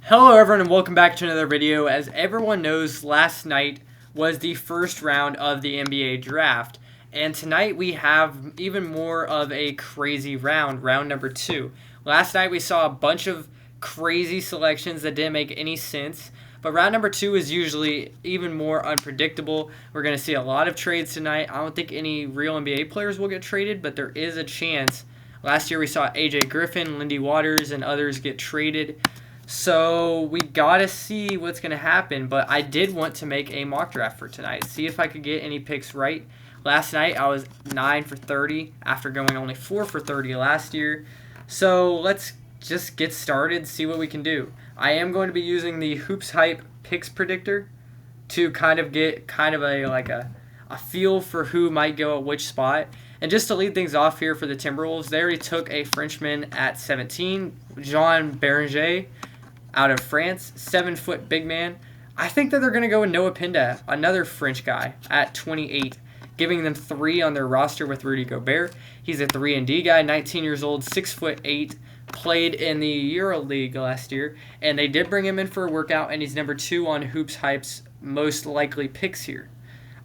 Hello everyone and welcome back to another video. As everyone knows, last night was the first round of the NBA draft. And tonight we have even more of a crazy round number 2. Last night we saw a bunch of crazy selections that didn't make any sense. But round number 2 is usually even more unpredictable. We're going to see a lot of trades tonight. I don't think any real NBA players will get traded, but there is a chance. Last year we saw AJ Griffin, Lindy Waters, and others get traded. So we gotta see what's gonna happen, but I did want to make a mock draft for tonight. See if I could get any picks right. Last night I was 9 for 30 after going only 4 for 30 last year. So let's just get started, see what we can do. I am going to be using the Hoops Hype Picks Predictor to kind of get a feel for who might go at which spot. And just to lead things off here for the Timberwolves, they already took a Frenchman at 17, Jean Beringer, out of France, 7-foot big man. I think that they're going to go with Noah Pinda, another French guy, at 28, giving them 3 on their roster with Rudy Gobert. He's a 3-and-D guy, 19 years old, 6'8", played in the EuroLeague last year, and they did bring him in for a workout, and he's number 2 on Hoops Hype's most likely picks here.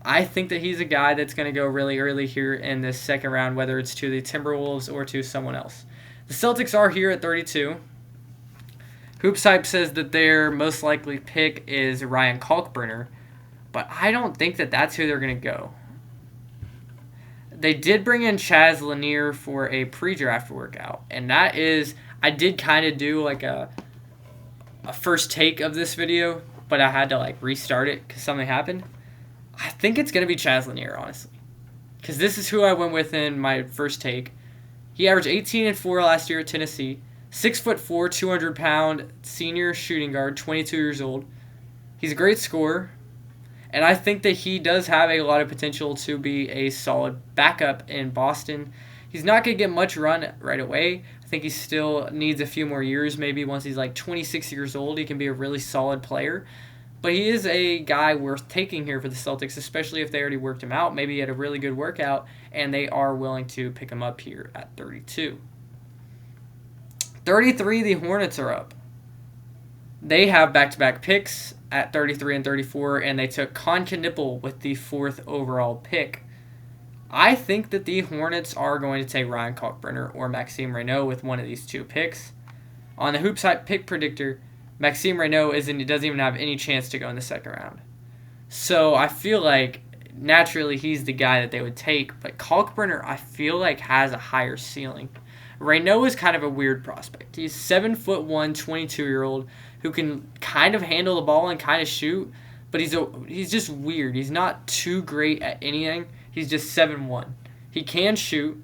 I think that he's a guy that's going to go really early here in this second round, whether it's to the Timberwolves or to someone else. The Celtics are here at 32. Hoops Hype says that their most likely pick is Ryan Kalkbrenner, but I don't think that that's who they're going to go. They did bring in Chaz Lanier for a pre-draft workout, and that is, I did kind of do like a first take of this video, but I had to restart it because something happened. I think it's going to be Chaz Lanier, honestly, because this is who I went with in my first take. He averaged 18 and 4 last year at Tennessee. 6'4", 200-pound senior shooting guard, 22 years old. He's a great scorer, and I think that he does have a lot of potential to be a solid backup in Boston. He's not going to get much run right away. I think he still needs a few more years. Maybe once he's 26 years old, he can be a really solid player. But he is a guy worth taking here for the Celtics, especially if they already worked him out. Maybe he had a really good workout, and they are willing to pick him up here at 32. 33, the Hornets are up. They have back-to-back picks at 33 and 34, and they took Kon Knippel with the 4th overall pick. I think that the Hornets are going to take Ryan Kalkbrenner or Maxime Renaud with one of these 2 picks. On the Hoops Hype pick predictor, Maxime Renaud doesn't even have any chance to go in the second round. So I feel like naturally he's the guy that they would take, but Kalkbrenner I feel like has a higher ceiling. Renaud is kind of a weird prospect. He's 7'1", 22-year-old who can kind of handle the ball and kind of shoot, but he's just weird. He's not too great at anything. He's just 7'1". He can shoot,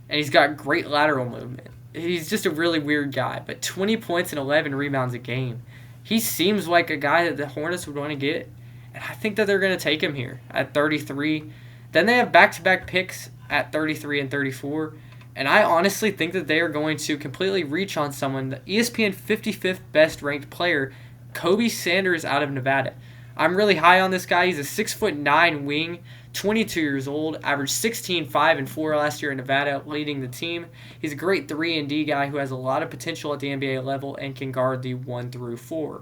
and he's got great lateral movement. He's just a really weird guy, but 20 points and 11 rebounds a game. He seems like a guy that the Hornets would want to get, and I think that they're going to take him here at 33. Then they have back-to-back picks at 33 and 34. And I honestly think that they are going to completely reach on someone, the ESPN 55th best ranked player, Kobe Sanders out of Nevada. I'm really high on this guy. He's a 6'9" wing, 22 years old, averaged 16, 5, and 4 last year in Nevada, leading the team. He's a great 3-and-D guy who has a lot of potential at the NBA level and can guard the 1 through 4.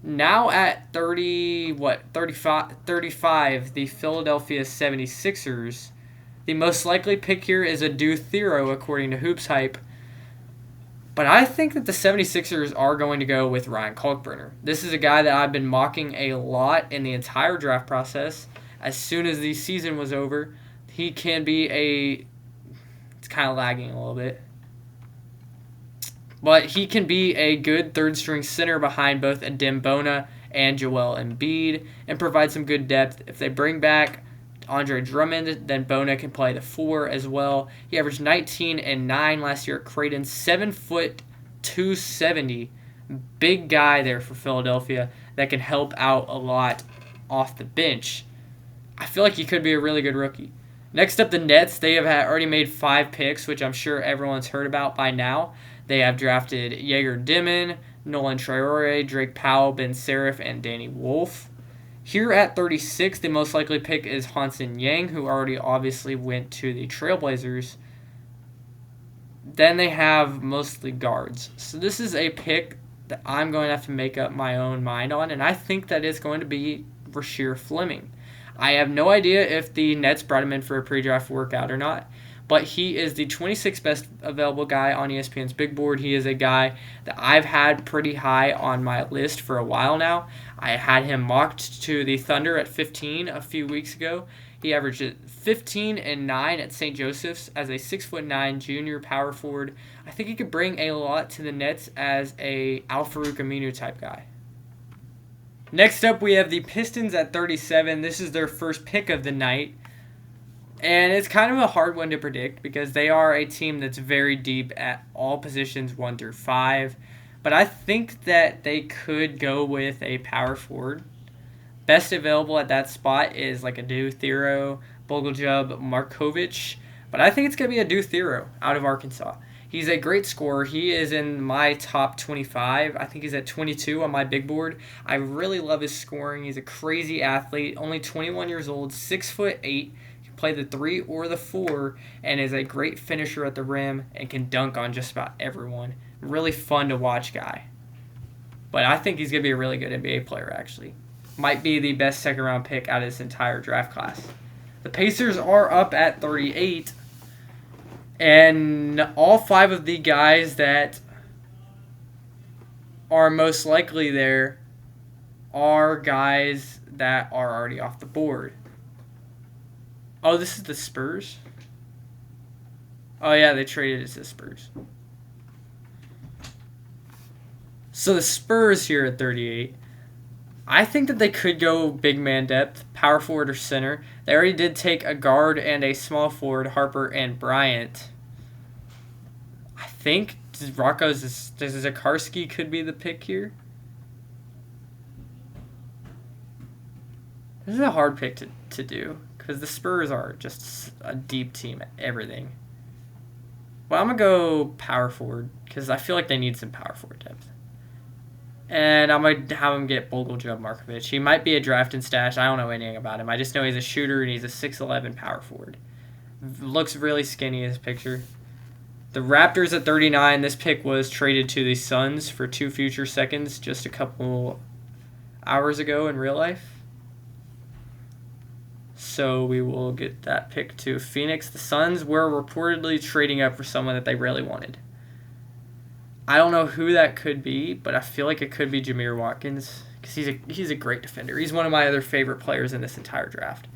Now at 35, the Philadelphia 76ers. The most likely pick here is Adou Thiero, according to Hoops Hype. But I think that the 76ers are going to go with Ryan Kalkbrenner. This is a guy that I've been mocking a lot in the entire draft process. As soon as the season was over, he can be it's kind of lagging a little bit. But he can be a good third-string center behind both Adem Bona and Joel Embiid and provide some good depth. If they bring back Andre Drummond, then Bona can play the 4 as well. He averaged 19 and 9 last year at Creighton. 7', 270. Big guy there for Philadelphia that can help out a lot off the bench. I feel like he could be a really good rookie. Next up, the Nets. They have already made 5 picks, which I'm sure everyone's heard about by now. They have drafted Jaeger Dimon, Nolan Traore, Drake Powell, Ben Serif, and Danny Wolf. Here at 36, the most likely pick is Hansen Yang, who already obviously went to the Trailblazers. Then they have mostly guards. So this is a pick that I'm going to have to make up my own mind on, and I think that is going to be Rasheer Fleming. I have no idea if the Nets brought him in for a pre-draft workout or not, but he is the 26th best available guy on ESPN's big board. He is a guy that I've had pretty high on my list for a while now. I had him mocked to the Thunder at 15 a few weeks ago. He averaged 15 and 9 at St. Joseph's as a 6'9" junior power forward. I think he could bring a lot to the Nets as a Al-Farouq Aminu type guy. Next up, we have the Pistons at 37. This is their first pick of the night. And it's kind of a hard one to predict because they are a team that's very deep at all positions 1 through 5. But I think that they could go with a power forward. Best available at that spot is like a Adu Thero, Bogoljub, Markovic. But I think it's going to be a Adu Thero out of Arkansas. He's a great scorer. He is in my top 25. I think he's at 22 on my big board. I really love his scoring. He's a crazy athlete, only 21 years old, 6'8". Can play the 3 or the 4, and is a great finisher at the rim and can dunk on just about everyone. Really fun to watch guy. But I think he's going to be a really good NBA player, actually. Might be the best second-round pick out of this entire draft class. The Pacers are up at 38. And all 5 of the guys that are most likely there are guys that are already off the board. Oh, this is the Spurs? Oh, yeah, they traded it to the Spurs. So the Spurs here at 38. I think that they could go big man depth, power forward or center. They already did take a guard and a small forward, Harper and Bryant. I think Zakarski could be the pick here. This is a hard pick to do because the Spurs are just a deep team at everything. Well, I'm going to go power forward because I feel like they need some power forward depth. And I'm going to have him get Bogoljub Markovic. He might be a draft and stash. I don't know anything about him. I just know he's a shooter and he's a 6'11" power forward. Looks really skinny in his picture. The Raptors at 39. This pick was traded to the Suns for 2 future seconds just a couple hours ago in real life. So we will get that pick to Phoenix. The Suns were reportedly trading up for someone that they really wanted. I don't know who that could be, but I feel like it could be Jameer Watkins because he's a great defender. He's one of my other favorite players in this entire draft.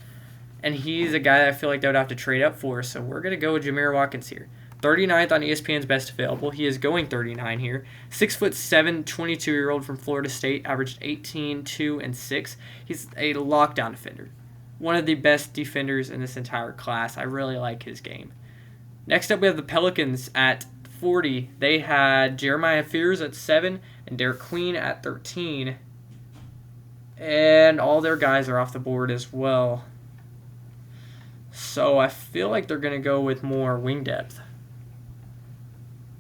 And he's a guy that I feel like they would have to trade up for, so we're going to go with Jameer Watkins here. 39th on ESPN's best available. He is going 39 here. 6'7", 22-year-old from Florida State, averaged 18, 2, and 6. He's a lockdown defender. One of the best defenders in this entire class. I really like his game. Next up, we have the Pelicans at 40. They had Jeremiah Fears at 7 and Derek Queen at 13. And all their guys are off the board as well. So I feel like they're going to go with more wing depth.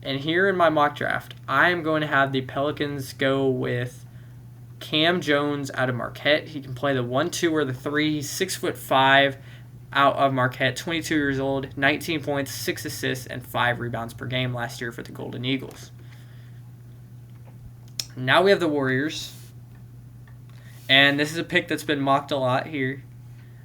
And here in my mock draft, I am going to have the Pelicans go with Cam Jones out of Marquette. He can play the 1-2 or the 3. He's 6'5", out of Marquette, 22 years old, 19 points, 6 assists, and 5 rebounds per game last year for the Golden Eagles. Now we have the Warriors. And this is a pick that's been mocked a lot here.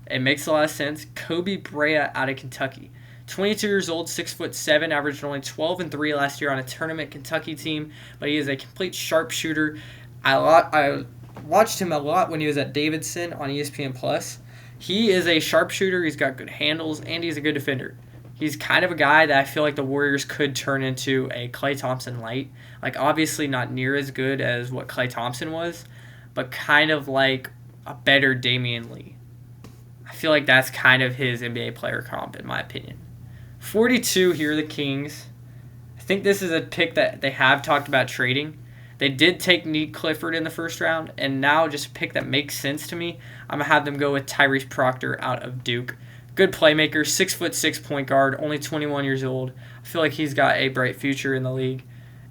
It makes a lot of sense. Kobe Brea out of Kentucky. 22 years old, 6'7", averaged only 12 and 3 last year on a tournament Kentucky team, but he is a complete sharpshooter. I watched him a lot when he was at Davidson on ESPN+. He is a sharpshooter, he's got good handles, and he's a good defender. He's kind of a guy that I feel like the Warriors could turn into a Klay Thompson light. Like, obviously not near as good as what Klay Thompson was, but kind of like a better Damian Lee. I feel like that's kind of his NBA player comp, in my opinion. 42 here, the Kings. I think this is a pick that they have talked about trading. They did take Nick Clifford in the first round, and now just a pick that makes sense to me. I'm going to have them go with Tyrese Proctor out of Duke. Good playmaker, 6'6" point guard, only 21 years old. I feel like he's got a bright future in the league,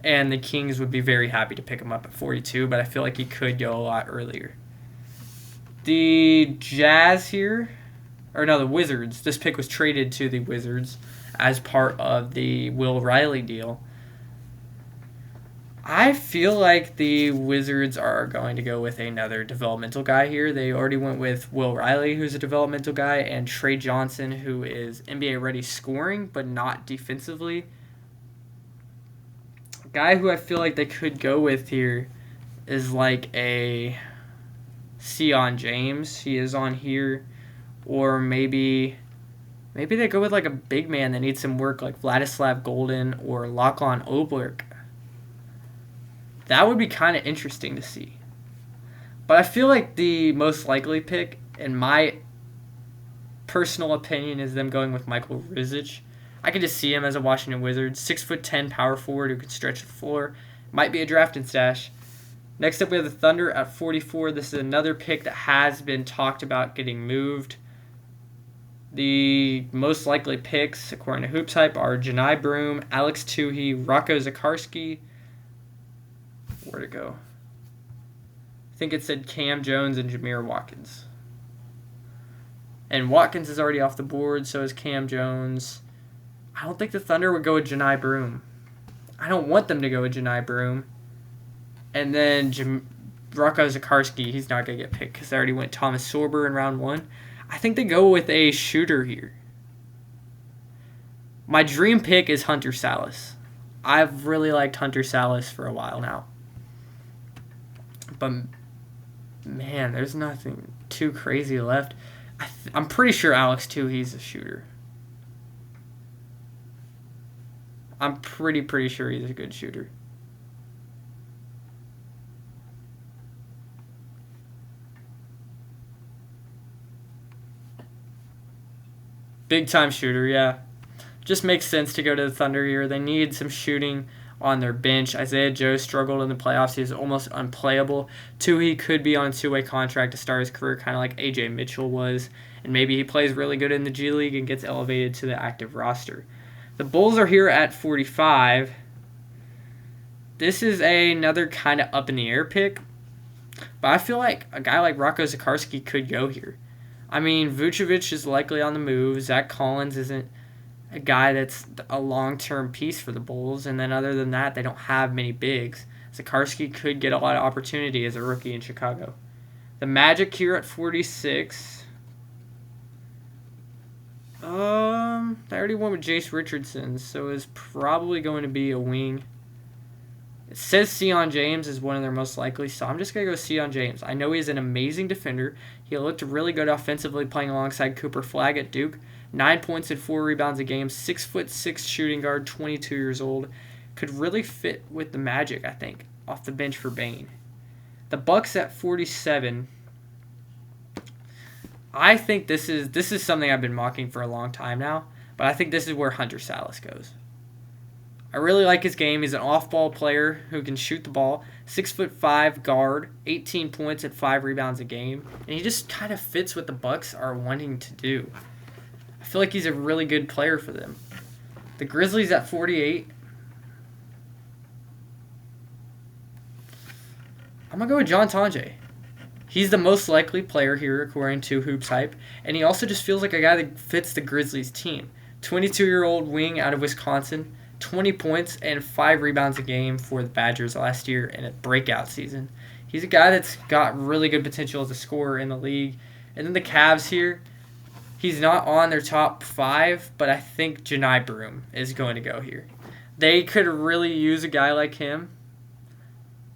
and the Kings would be very happy to pick him up at 42, but I feel like he could go a lot earlier. The Jazz here, the Wizards. This pick was traded to the Wizards as part of the Will Riley deal. I feel like the Wizards are going to go with another developmental guy here. They already went with Will Riley, who's a developmental guy, and Trey Johnson, who is NBA ready scoring, but not defensively. A guy who I feel like they could go with here is like a Sion James. He is on here. Or maybe they go with like a big man that needs some work, like Vladislav Golden or Lachlan Oblak. That would be kind of interesting to see. But I feel like the most likely pick, in my personal opinion, is them going with Michael Rizic. I can just see him as a Washington Wizards, 6'10" power forward who can stretch the floor. Might be a drafting stash. Next up, we have the Thunder at 44. This is another pick that has been talked about getting moved. The most likely picks, according to Hoops Hype, are Janai Broom, Alex Tuhey, Rocco Zakarski. Where'd it go? I think it said Cam Jones and Jameer Watkins. And Watkins is already off the board, so is Cam Jones. I don't think the Thunder would go with Janai Broom. I don't want them to go with Janai Broom. And then Rocco Zakarski, he's not going to get picked because they already went Thomas Sorber in round 1. I think they go with a shooter here. My dream pick is Hunter Salas. I've really liked Hunter Salas for a while now. But, man, there's nothing too crazy left. I'm pretty sure Alex Tuhey's a shooter. I'm pretty sure he's a good shooter. Big time shooter, yeah. Just makes sense to go to the Thunder here. They need some shooting on their bench. Isaiah Joe struggled in the playoffs. He was almost unplayable. Tuhey could be on a two-way contract to start his career, kind of like A.J. Mitchell was. And maybe he plays really good in the G League and gets elevated to the active roster. The Bulls are here at 45. This is another kind of up-in-the-air pick. But I feel like a guy like Rocco Zakarski could go here. I mean, Vucevic is likely on the move. Zach Collins isn't a guy that's a long-term piece for the Bulls. And then other than that, they don't have many bigs. Zakarski could get a lot of opportunity as a rookie in Chicago. The Magic here at 46. They already went with Jace Richardson, so it's probably going to be a wing. It says Sion James is one of their most likely, so I'm just going to go Sion James. I know he's an amazing defender. He looked really good offensively playing alongside Cooper Flagg at Duke. 9 points and 4 rebounds a game. 6'6" shooting guard, 22 years old. Could really fit with the Magic, I think, off the bench for Bane. The Bucks at 47. I think this is something I've been mocking for a long time now, but I think this is where Hunter Salas goes. I really like his game. He's an off-ball player who can shoot the ball. 6'5" guard, 18 points and 5 rebounds a game, and he just kind of fits what the Bucks are wanting to do. I feel like he's a really good player for them. The Grizzlies at 48. I'm going to go with John Tonje. He's the most likely player here, according to Hoops Hype, and he also just feels like a guy that fits the Grizzlies team. 22-year-old wing out of Wisconsin, 20 points and 5 rebounds a game for the Badgers last year in a breakout season. He's a guy that's got really good potential as a scorer in the league. And then the Cavs here, he's not on their top 5, but I think Janai Broom is going to go here. They could really use a guy like him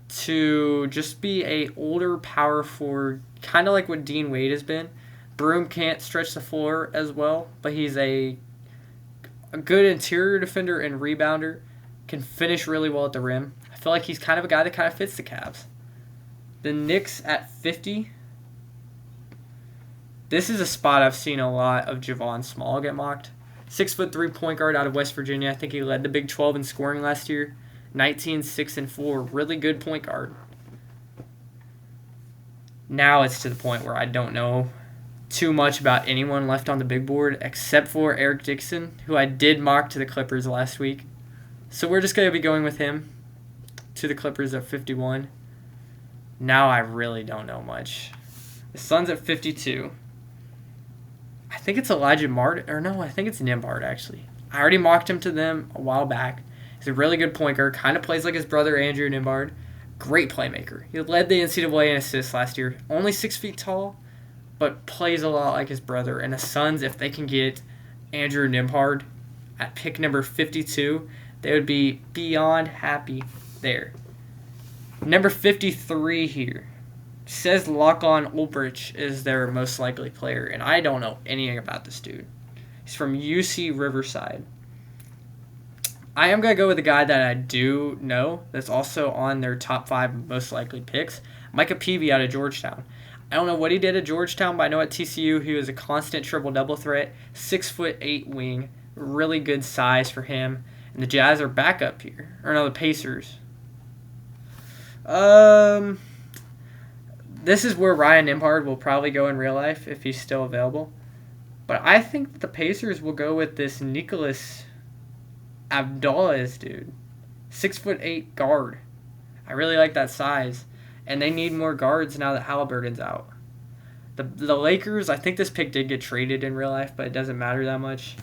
to just be a older power forward, kind of like what Dean Wade has been. Broom can't stretch the floor as well, but he's a good interior defender and rebounder, can finish really well at the rim. I feel like he's kind of a guy that kind of fits the Cavs. The Knicks at 50. This is a spot I've seen a lot of Javon Small get mocked. 6'3" point guard out of West Virginia. I think he led the Big 12 in scoring last year. 19, 6, and 4. Really good point guard. Now it's to the point where I don't know too much about anyone left on the big board except for Eric Dixon, who I did mock to the Clippers last week. So we're just going to be going with him to the Clippers at 51. Now I really don't know much. The Suns at 52. I think it's Elijah Martin. Or no, I think it's Nembhard, actually. I already mocked him to them a while back. He's a really good point guard. Kind of plays like his brother Andrew Nembhard. Great playmaker. He led the NCAA in assists last year. Only 6 feet tall, but plays a lot like his brother. And the Suns, if they can get Andrew Nembhard at pick number 52, they would be beyond happy there. Number 53 here says Lachlan Ulbrich is their most likely player, and I don't know anything about this dude. He's from UC Riverside. I am going to go with a guy that I do know that's also on their top 5 most likely picks, Micah Peavy out of Georgetown. I don't know what he did at Georgetown, but I know at TCU he was a constant triple-double threat, 6'8" wing, really good size for him. And the Jazz are back up here. Or no, the Pacers. This is where Ryan Nembhard will probably go in real life if he's still available. But I think the Pacers will go with this Nicholas Abdallah dude. 6'8" guard. I really like that size. And they need more guards now that Halliburton's out. The Lakers, I think this pick did get traded in real life, but it doesn't matter that much.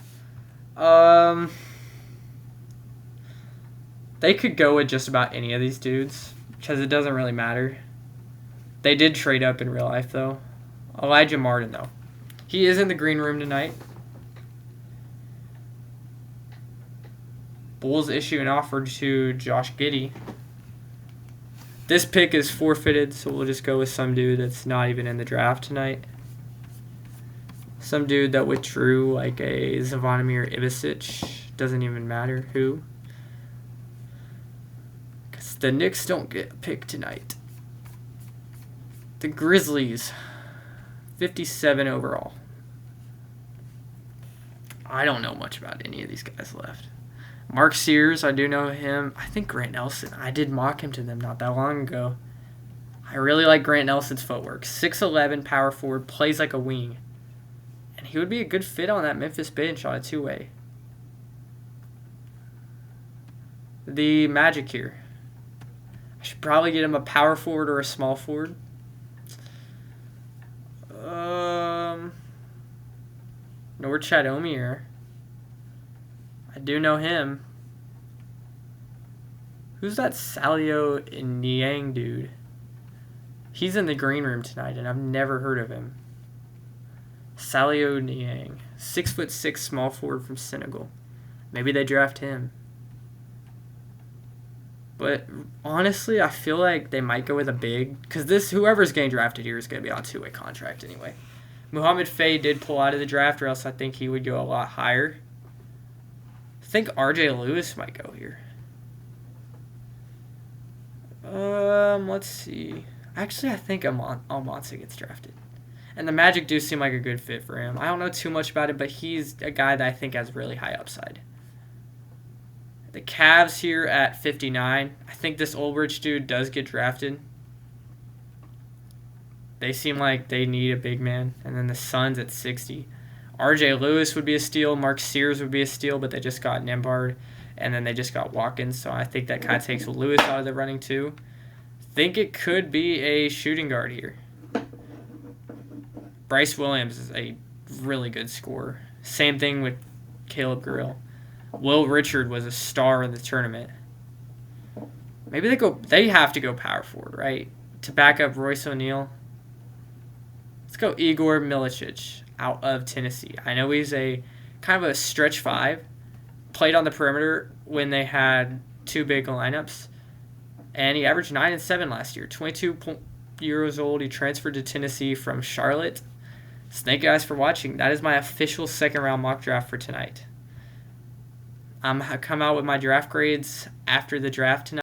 They could go with just about any of these dudes because it doesn't really matter. They did trade up in real life, though. Elijah Martin, though. He is in the green room tonight. Bulls issue an offer to Josh Giddey. This pick is forfeited, so we'll just go with some dude that's not even in the draft tonight. Some dude that withdrew, like a Zvonimir Ivicic. Doesn't even matter who. Because the Knicks don't get a pick tonight. The Grizzlies, 57 overall. I don't know much about any of these guys left. Mark Sears, I do know him. I think Grant Nelson. I did mock him to them not that long ago. I really like Grant Nelson's footwork. 6'11", power forward, plays like a wing. And he would be a good fit on that Memphis bench on a two-way. The Magic here. I should probably get him a power forward or a small forward. Norchad Omier. I do know him. Who's that Salio Niang dude? He's in the green room tonight, and I've never heard of him. Salio Niang. 6'6", small forward from Senegal. Maybe they draft him. But honestly, I feel like they might go with a big, because whoever's getting drafted here is going to be on a two-way contract anyway. Muhammad Faye did pull out of the draft, or else I think he would go a lot higher. I think R.J. Lewis might go here. Let's see. Actually, I think Almanza gets drafted. And the Magic do seem like a good fit for him. I don't know too much about it, but he's a guy that I think has really high upside. The Cavs here at 59. I think this Ulbrich dude does get drafted. They seem like they need a big man. And then the Suns at 60. R.J. Lewis would be a steal. Mark Sears would be a steal, but they just got Nembhard. And then they just got Watkins. So I think that kind of takes Lewis out of the running too. Think it could be a shooting guard here. Bryce Williams is a really good scorer. Same thing with Caleb Grill. Will Richard was a star in the tournament. Maybe they have to go power forward, right? To back up Royce O'Neal. Let's go Igor Milicic out of Tennessee. I know he's a kind of a stretch five. Played on the perimeter when they had two big lineups. And he averaged 9 and 7 last year. 22 years old. He transferred to Tennessee from Charlotte. So thank you guys for watching. That is my official second round mock draft for tonight. I'm come out with my draft grades after the draft tonight.